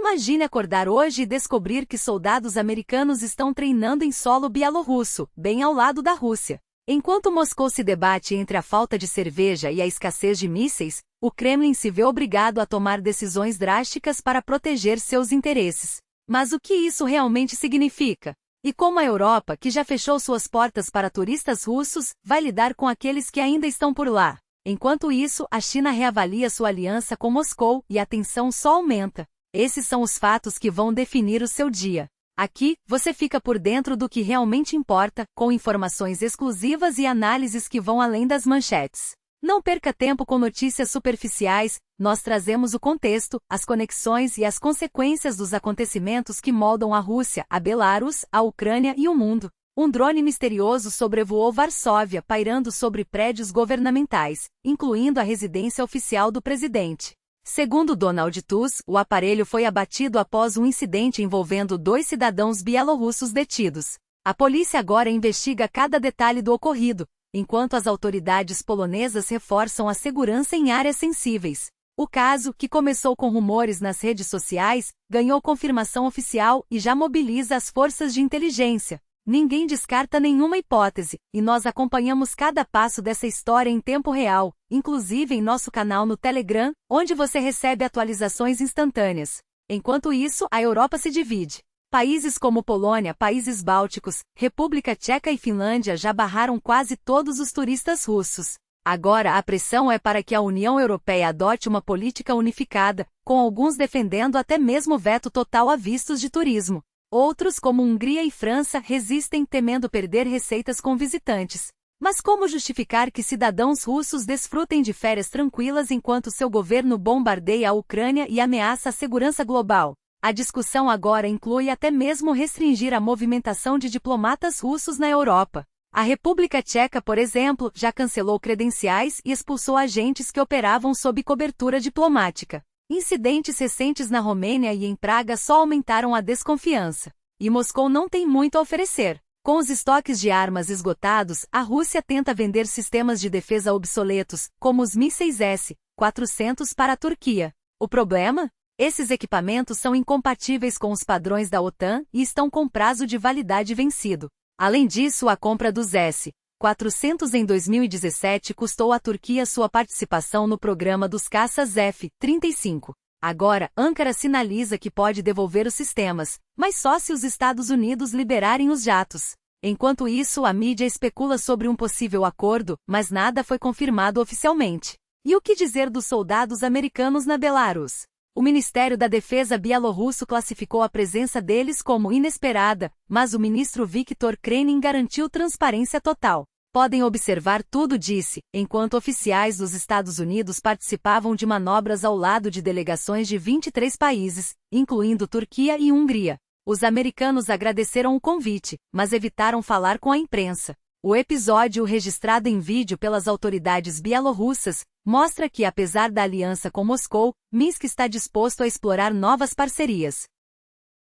Imagine acordar hoje e descobrir que soldados americanos estão treinando em solo bielorrusso, bem ao lado da Rússia. Enquanto Moscou se debate entre a falta de cerveja e a escassez de mísseis, o Kremlin se vê obrigado a tomar decisões drásticas para proteger seus interesses. Mas o que isso realmente significa? E como a Europa, que já fechou suas portas para turistas russos, vai lidar com aqueles que ainda estão por lá? Enquanto isso, a China reavalia sua aliança com Moscou e a tensão só aumenta. Esses são os fatos que vão definir o seu dia. Aqui, você fica por dentro do que realmente importa, com informações exclusivas e análises que vão além das manchetes. Não perca tempo com notícias superficiais, nós trazemos o contexto, as conexões e as consequências dos acontecimentos que moldam a Rússia, a Belarus, a Ucrânia e o mundo. Um drone misterioso sobrevoou Varsóvia pairando sobre prédios governamentais, incluindo a residência oficial do presidente. Segundo Donald Tusk, o aparelho foi abatido após um incidente envolvendo 2 cidadãos bielorrussos detidos. A polícia agora investiga cada detalhe do ocorrido, enquanto as autoridades polonesas reforçam a segurança em áreas sensíveis. O caso, que começou com rumores nas redes sociais, ganhou confirmação oficial e já mobiliza as forças de inteligência. Ninguém descarta nenhuma hipótese, e nós acompanhamos cada passo dessa história em tempo real, inclusive em nosso canal no Telegram, onde você recebe atualizações instantâneas. Enquanto isso, a Europa se divide. Países como Polônia, países bálticos, República Tcheca e Finlândia já barraram quase todos os turistas russos. Agora a pressão é para que a União Europeia adote uma política unificada, com alguns defendendo até mesmo veto total a vistos de turismo. Outros, como Hungria e França, resistem temendo perder receitas com visitantes. Mas como justificar que cidadãos russos desfrutem de férias tranquilas enquanto seu governo bombardeia a Ucrânia e ameaça a segurança global? A discussão agora inclui até mesmo restringir a movimentação de diplomatas russos na Europa. A República Tcheca, por exemplo, já cancelou credenciais e expulsou agentes que operavam sob cobertura diplomática. Incidentes recentes na Romênia e em Praga só aumentaram a desconfiança. E Moscou não tem muito a oferecer. Com os estoques de armas esgotados, a Rússia tenta vender sistemas de defesa obsoletos, como os mísseis S-400 para a Turquia. O problema? Esses equipamentos são incompatíveis com os padrões da OTAN e estão com prazo de validade vencido. Além disso, a compra dos S-400 em 2017 custou à Turquia sua participação no programa dos caças F-35. Agora, Ankara sinaliza que pode devolver os sistemas, mas só se os Estados Unidos liberarem os jatos. Enquanto isso, a mídia especula sobre um possível acordo, mas nada foi confirmado oficialmente. E o que dizer dos soldados americanos na Belarus? O Ministério da Defesa bielorrusso classificou a presença deles como inesperada, mas o ministro Viktor Krenin garantiu transparência total. Podem observar tudo, disse, enquanto oficiais dos Estados Unidos participavam de manobras ao lado de delegações de 23 países, incluindo Turquia e Hungria. Os americanos agradeceram o convite, mas evitaram falar com a imprensa. O episódio, registrado em vídeo pelas autoridades bielorrussas, mostra que, apesar da aliança com Moscou, Minsk está disposto a explorar novas parcerias.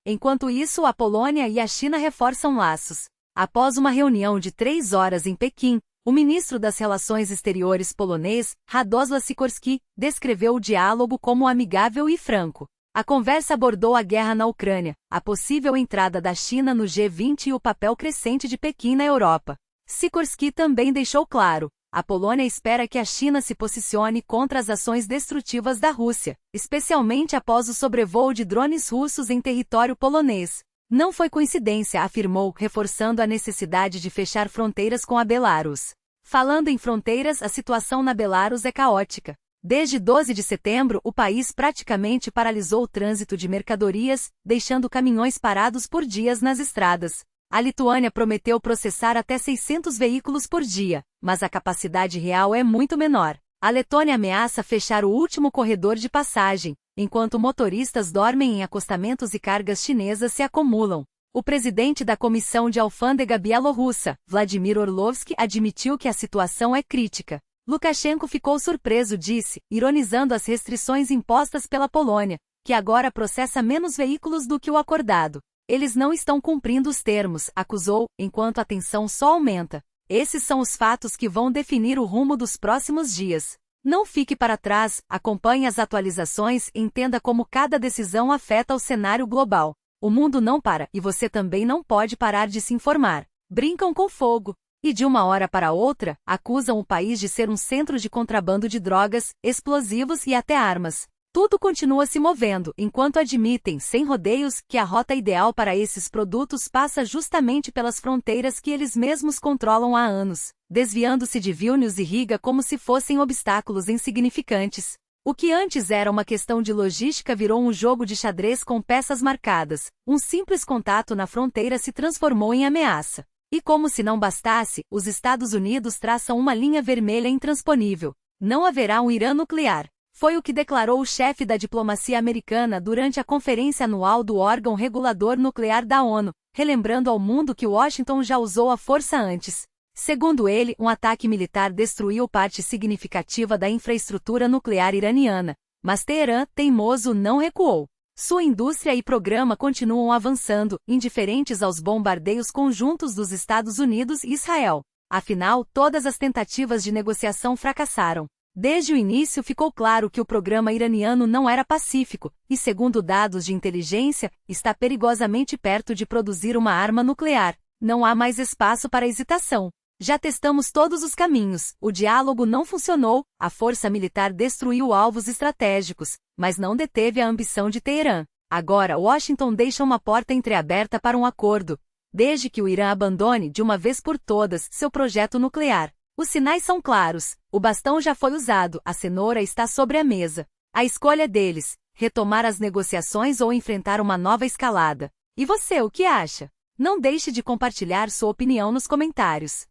Enquanto isso, a Polônia e a China reforçam laços. Após uma reunião de 3 horas em Pequim, o ministro das Relações Exteriores polonês, Radosław Sikorski, descreveu o diálogo como amigável e franco. A conversa abordou a guerra na Ucrânia, a possível entrada da China no G20 e o papel crescente de Pequim na Europa. Sikorski também deixou claro: a Polônia espera que a China se posicione contra as ações destrutivas da Rússia, especialmente após o sobrevoo de drones russos em território polonês. Não foi coincidência, afirmou, reforçando a necessidade de fechar fronteiras com a Belarus. Falando em fronteiras, a situação na Belarus é caótica. Desde 12 de setembro, o país praticamente paralisou o trânsito de mercadorias, deixando caminhões parados por dias nas estradas. A Lituânia prometeu processar até 600 veículos por dia, mas a capacidade real é muito menor. A Letônia ameaça fechar o último corredor de passagem, enquanto motoristas dormem em acostamentos e cargas chinesas se acumulam. O presidente da Comissão de Alfândega bielorrussa, Vladimir Orlovsky, admitiu que a situação é crítica. Lukashenko ficou surpreso, disse, ironizando as restrições impostas pela Polônia, que agora processa menos veículos do que o acordado. Eles não estão cumprindo os termos, acusou, enquanto a tensão só aumenta. Esses são os fatos que vão definir o rumo dos próximos dias. Não fique para trás, acompanhe as atualizações e entenda como cada decisão afeta o cenário global. O mundo não para e você também não pode parar de se informar. Brincam com fogo. E de uma hora para outra, acusam o país de ser um centro de contrabando de drogas, explosivos e até armas. Tudo continua se movendo, enquanto admitem, sem rodeios, que a rota ideal para esses produtos passa justamente pelas fronteiras que eles mesmos controlam há anos, desviando-se de Vilnius e Riga como se fossem obstáculos insignificantes. O que antes era uma questão de logística virou um jogo de xadrez com peças marcadas. Um simples contato na fronteira se transformou em ameaça. E como se não bastasse, os Estados Unidos traçam uma linha vermelha intransponível. Não haverá um Irã nuclear. Foi o que declarou o chefe da diplomacia americana durante a conferência anual do órgão regulador nuclear da ONU, relembrando ao mundo que Washington já usou a força antes. Segundo ele, um ataque militar destruiu parte significativa da infraestrutura nuclear iraniana, mas Teherã, teimoso, não recuou. Sua indústria e programa continuam avançando, indiferentes aos bombardeios conjuntos dos Estados Unidos e Israel. Afinal, todas as tentativas de negociação fracassaram. Desde o início ficou claro que o programa iraniano não era pacífico, e segundo dados de inteligência, está perigosamente perto de produzir uma arma nuclear. Não há mais espaço para hesitação. Já testamos todos os caminhos, o diálogo não funcionou, a força militar destruiu alvos estratégicos, mas não deteve a ambição de Teherã. Agora Washington deixa uma porta entreaberta para um acordo, desde que o Irã abandone, de uma vez por todas, seu projeto nuclear. Os sinais são claros, o bastão já foi usado, a cenoura está sobre a mesa. A escolha deles, retomar as negociações ou enfrentar uma nova escalada. E você, o que acha? Não deixe de compartilhar sua opinião nos comentários.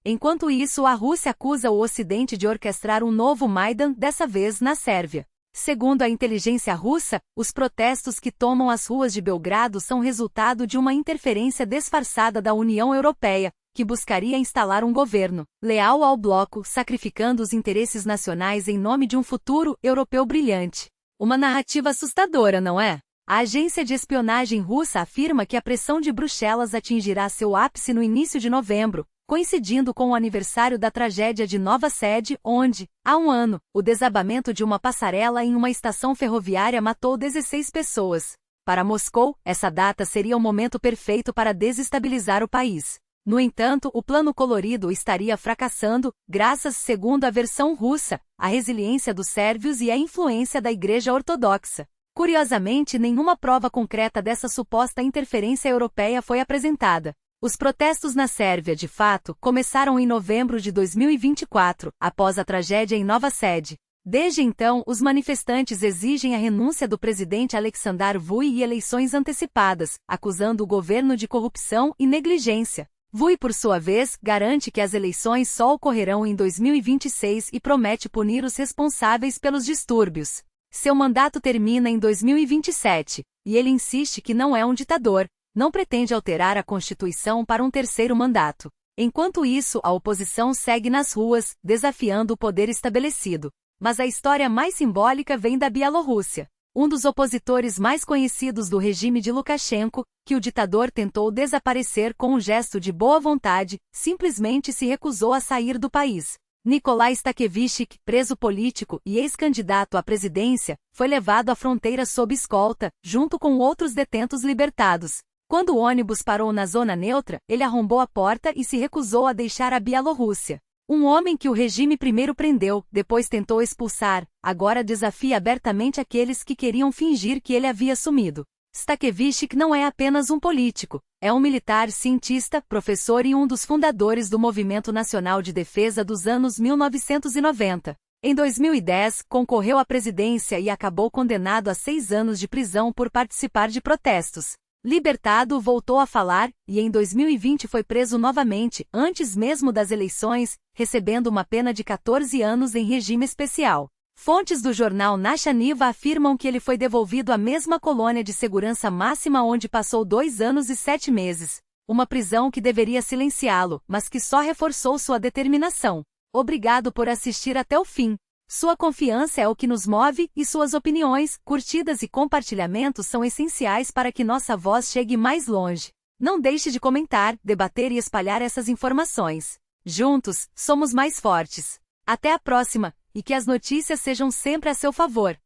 Enquanto isso, a Rússia acusa o Ocidente de orquestrar um novo Maidan, dessa vez na Sérvia. Segundo a inteligência russa, os protestos que tomam as ruas de Belgrado são resultado de uma interferência disfarçada da União Europeia, que buscaria instalar um governo leal ao bloco, sacrificando os interesses nacionais em nome de um futuro europeu brilhante. Uma narrativa assustadora, não é? A agência de espionagem russa afirma que a pressão de Bruxelas atingirá seu ápice no início de novembro, coincidindo com o aniversário da tragédia de Nova Sede, onde, há um ano, o desabamento de uma passarela em uma estação ferroviária matou 16 pessoas. Para Moscou, essa data seria o momento perfeito para desestabilizar o país. No entanto, o plano colorido estaria fracassando, graças, segundo a versão russa, à resiliência dos sérvios e à influência da Igreja Ortodoxa. Curiosamente, nenhuma prova concreta dessa suposta interferência europeia foi apresentada. Os protestos na Sérvia, de fato, começaram em novembro de 2024, após a tragédia em Nova Sede. Desde então, os manifestantes exigem a renúncia do presidente Aleksandar Vučić e eleições antecipadas, acusando o governo de corrupção e negligência. Vučić, por sua vez, garante que as eleições só ocorrerão em 2026 e promete punir os responsáveis pelos distúrbios. Seu mandato termina em 2027, e ele insiste que não é um ditador, não pretende alterar a Constituição para um terceiro mandato. Enquanto isso, a oposição segue nas ruas, desafiando o poder estabelecido. Mas a história mais simbólica vem da Bielorrússia. Um dos opositores mais conhecidos do regime de Lukashenko, que o ditador tentou desaparecer com um gesto de boa vontade, simplesmente se recusou a sair do país. Nikolai Statkevich, preso político e ex-candidato à presidência, foi levado à fronteira sob escolta, junto com outros detentos libertados. Quando o ônibus parou na zona neutra, ele arrombou a porta e se recusou a deixar a Bielorrússia. Um homem que o regime primeiro prendeu, depois tentou expulsar, agora desafia abertamente aqueles que queriam fingir que ele havia sumido. Statkevich não é apenas um político, é um militar, cientista, professor e um dos fundadores do Movimento Nacional de Defesa dos anos 1990. Em 2010, concorreu à presidência e acabou condenado a 6 anos de prisão por participar de protestos. Libertado, voltou a falar, e em 2020 foi preso novamente, antes mesmo das eleições, recebendo uma pena de 14 anos em regime especial. Fontes do jornal Nacha Niva afirmam que ele foi devolvido à mesma colônia de segurança máxima onde passou 2 anos e 7 meses. Uma prisão que deveria silenciá-lo, mas que só reforçou sua determinação. Obrigado por assistir até o fim. Sua confiança é o que nos move, e suas opiniões, curtidas e compartilhamentos são essenciais para que nossa voz chegue mais longe. Não deixe de comentar, debater e espalhar essas informações. Juntos, somos mais fortes. Até a próxima! E que as notícias sejam sempre a seu favor.